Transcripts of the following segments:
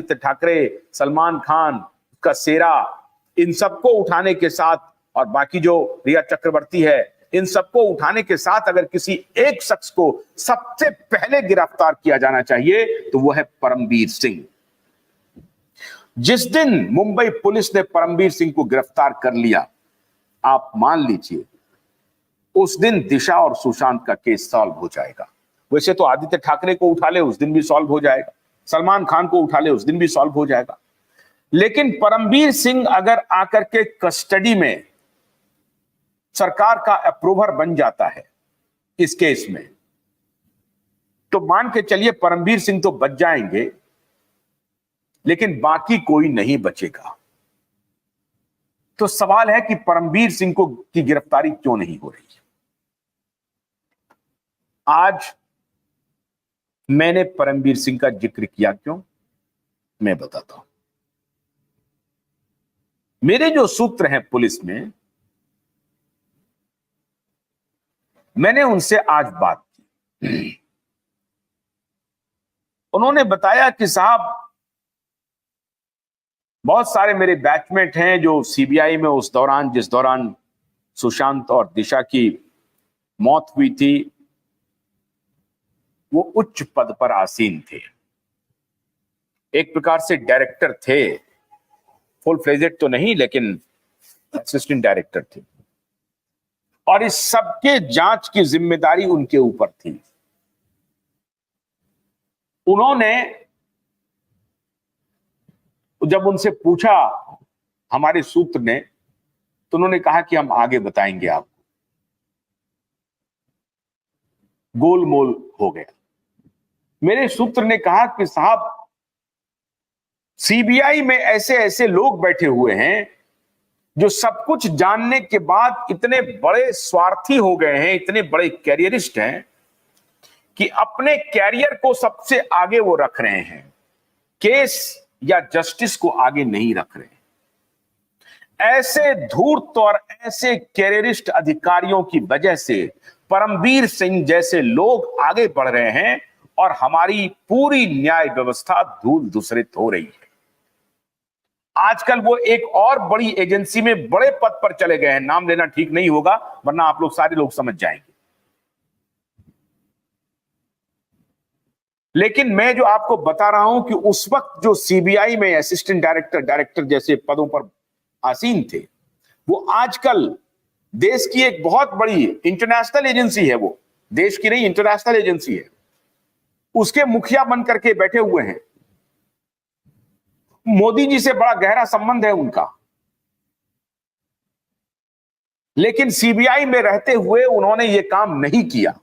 आदित्य ठाकरे, सलमान खान का सेरा, इन सबको उठाने के साथ और बाकी जो रिया चक्रवर्ती है, इन सबको उठाने के साथ अगर किसी एक शख्स को सबसे पहले गिरफ्तार किया जाना चाहिए तो वो है परमबीर सिंह। जिस दिन मुंबई पुलिस ने परमबीर सिंह को गिरफ्तार कर लिया, आप मान लीजिए उस दिन दिशा और सुशांत का केस सॉल्व हो जाएगा। वैसे तो आदित्य ठाकरे को उठा ले उस दिन भी सॉल्व हो जाएगा, सलमान खान को उठा ले उस दिन भी सॉल्व हो जाएगा, लेकिन परमबीर सिंह अगर आकर के कस्टडी में सरकार का अप्रूवर बन जाता है इस केस में, तो मान के चलिए परमबीर सिंह तो बच जाएंगे, लेकिन बाकी कोई नहीं बचेगा। तो सवाल है कि परमबीर सिंह को की गिरफ्तारी क्यों नहीं हो रही है। आज मैंने परमबीर सिंह का जिक्र किया क्यों, मैं बताता हूं। मेरे जो सूत्र हैं पुलिस में, मैंने उनसे आज बात की। उन्होंने बताया कि साहब बहुत सारे मेरे बैचमेट हैं जो सीबीआई में उस दौरान, जिस दौरान सुशांत और दिशा की मौत हुई थी, वो उच्च पद पर आसीन थे, एक प्रकार से डायरेक्टर थे, फुल फ्लेजेड तो नहीं लेकिन असिस्टेंट डायरेक्टर थे, और इस सबके जांच की जिम्मेदारी उनके ऊपर थी। उन्होंने जब उनसे पूछा हमारे सूत्र ने, तो उन्होंने कहा कि हम आगे बताएंगे आपको। गोलमोल हो गया। मेरे सूत्र ने कहा कि साहब सीबीआई में ऐसे ऐसे लोग बैठे हुए हैं जो सब कुछ जानने के बाद इतने बड़े स्वार्थी हो गए हैं, इतने बड़े कैरियरिस्ट हैं कि अपने कैरियर को सबसे आगे वो रख रहे हैं, केस या जस्टिस को आगे नहीं रख रहे। ऐसे धूर्त और ऐसे कैरियरिस्ट अधिकारियों की वजह से परमबीर सिंह जैसे लोग आगे बढ़ रहे हैं और हमारी पूरी न्याय व्यवस्था धूल धूसरित हो रही है। आजकल वो एक और बड़ी एजेंसी में बड़े पद पर चले गए हैं, नाम लेना ठीक नहीं होगा वरना आप लोग सारे लोग समझ जाएंगे। लेकिन मैं जो आपको बता रहा हूं कि उस वक्त जो सीबीआई में असिस्टेंट डायरेक्टर, डायरेक्टर जैसे पदों पर आसीन थे, वो आजकल देश की एक बहुत बड़ी इंटरनेशनल एजेंसी है, वो देश की नहीं इंटरनेशनल एजेंसी है, उसके मुखिया बन करके बैठे हुए हैं। मोदी जी से बड़ा गहरा संबंध है उनका, लेकिन सीबीआई में रहते हुए उन्होंने यह काम नहीं किया।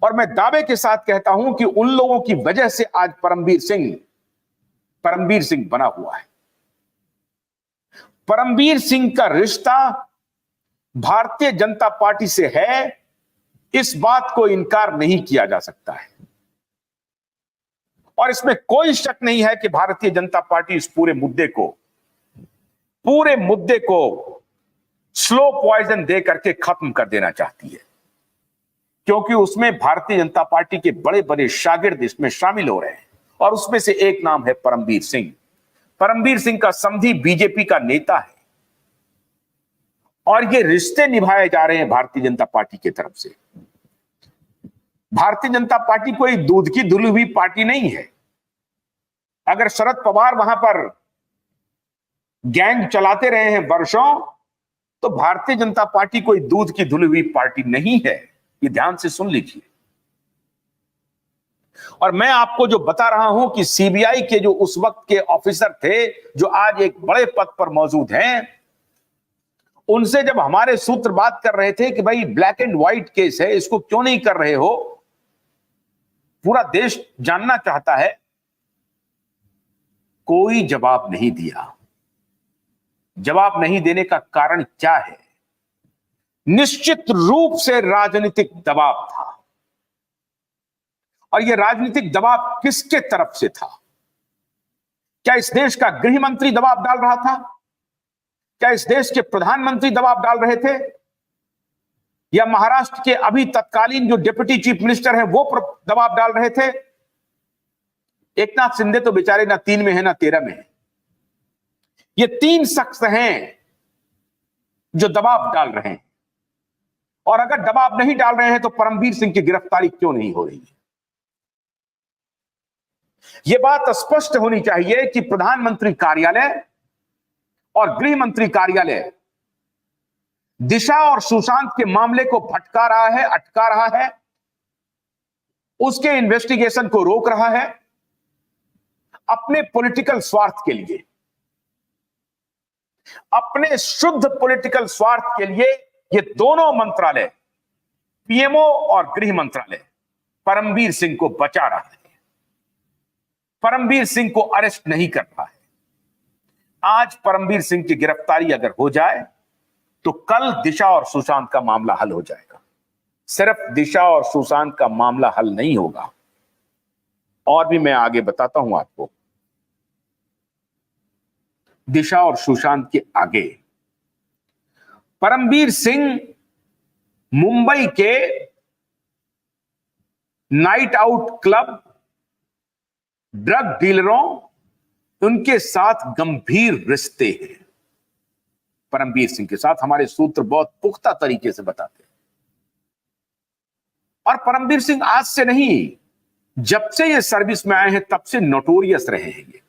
और मैं दावे के साथ कहता हूं कि उन लोगों की वजह से आज परमबीर सिंह बना हुआ है। परमबीर सिंह का रिश्ता भारतीय जनता पार्टी से है, इस बात को इनकार नहीं किया जा सकता है, और इसमें कोई शक नहीं है कि भारतीय जनता पार्टी इस पूरे मुद्दे को स्लो पॉइजन दे करके खत्म कर देना चाहती है, क्योंकि उसमें भारतीय जनता पार्टी के बड़े बड़े शागिर्द इसमें शामिल हो रहे हैं, और उसमें से एक नाम है परमबीर सिंह। परमबीर सिंह का समधी बीजेपी का नेता है, और ये रिश्ते निभाए जा रहे हैं भारतीय जनता पार्टी की तरफ से। भारतीय जनता पार्टी कोई दूध की धुली हुई पार्टी नहीं है। अगर शरद पवार वहां पर गैंग चलाते रहे हैं वर्षों, तो भारतीय जनता पार्टी कोई दूध की धुली हुई पार्टी नहीं है, ये ध्यान से सुन लीजिए। और मैं आपको जो बता रहा हूं कि सीबीआई के जो उस वक्त के ऑफिसर थे, जो आज एक बड़े पद पर मौजूद हैं, उनसे जब हमारे सूत्र बात कर रहे थे कि भाई ब्लैक एंड व्हाइट केस है, इसको क्यों नहीं कर रहे हो, पूरा देश जानना चाहता है, कोई जवाब नहीं दिया। जवाब नहीं देने का कारण क्या है? निश्चित रूप से राजनीतिक दबाव था, और यह राजनीतिक दबाव किसके तरफ से था? क्या इस देश का गृह मंत्री दबाव डाल रहा था? क्या इस देश के प्रधानमंत्री दबाव डाल रहे थे? या महाराष्ट्र के अभी तत्कालीन जो डिप्टी चीफ मिनिस्टर हैं वो दबाव डाल रहे थे? एकनाथ शिंदे तो बेचारे ना 3 में है ना 13 में है। ये 3 शख्स हैं जो दबाव डाल रहे हैं, और अगर दबाव नहीं डाल रहे हैं तो परमवीर सिंह की गिरफ्तारी क्यों नहीं हो रही है? यह बात स्पष्ट होनी चाहिए कि प्रधानमंत्री कार्यालय और गृह मंत्री कार्यालय दिशा और सुशांत के मामले को भटका रहा है, अटका रहा है, उसके इन्वेस्टिगेशन को रोक रहा है अपने पॉलिटिकल स्वार्थ के लिए, अपने शुद्ध पॉलिटिकल स्वार्थ के लिए। ये दोनों मंत्रालय, पीएमओ और गृह मंत्रालय, परमवीर सिंह को बचा रहा है, परमवीर सिंह को अरेस्ट नहीं कर रहा है। आज परमवीर सिंह की गिरफ्तारी अगर हो जाए तो कल दिशा और सुशांत का मामला हल हो जाएगा। सिर्फ दिशा और सुशांत का मामला हल नहीं होगा, और भी मैं आगे बताता हूं आपको। दिशा और सुशांत के आगे परमवीर सिंह मुंबई के नाइट आउट क्लब ड्रग डीलरों, उनके साथ गंभीर रिश्ते हैं। परमवीर सिंह के साथ हमारे सूत्र बहुत पुख्ता तरीके से बताते हैं। और परमवीर सिंह आज से नहीं, जब से ये सर्विस में आए हैं तब से नोटोरियस रहे हैं। ये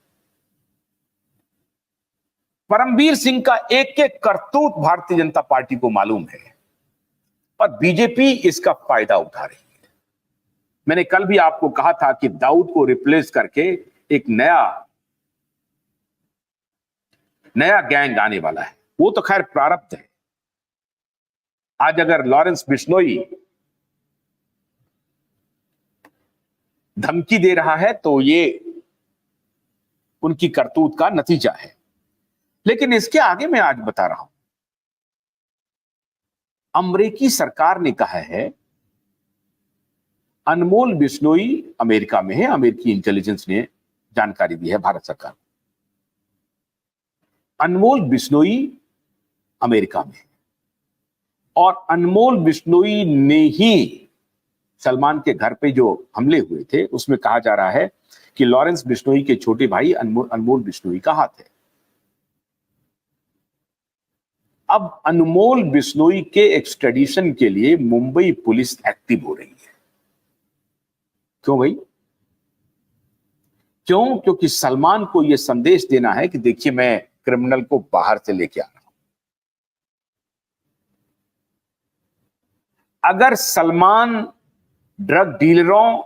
परमवीर सिंह का एक एक करतूत भारतीय जनता पार्टी को मालूम है, और बीजेपी इसका फायदा उठा रही है। मैंने कल भी आपको कहा था कि दाऊद को रिप्लेस करके एक नया गैंग आने वाला है। वो तो खैर प्रारब्ध है। आज अगर लॉरेंस बिश्नोई धमकी दे रहा है तो ये उनकी करतूत का नतीजा है। लेकिन इसके आगे मैं आज बता रहा हूं, अमेरिकी सरकार ने कहा है, अनमोल बिश्नोई अमेरिका में है, अमेरिकी इंटेलिजेंस ने जानकारी दी है भारत सरकार। अनमोल बिश्नोई अमेरिका में है, और अनमोल बिश्नोई ने ही सलमान के घर पे जो हमले हुए थे उसमें कहा जा रहा है कि लॉरेंस बिश्नोई के छोटे भाई अनमोल बिश्नोई का हाथ है। अब अनमोल बिश्नोई के एक्सट्रेडिशन के लिए मुंबई पुलिस एक्टिव हो रही है। क्यों भाई? क्यों? क्योंकि सलमान को यह संदेश देना है कि देखिए मैं क्रिमिनल को बाहर से लेके आ रहा हूं। अगर सलमान ड्रग डीलरों,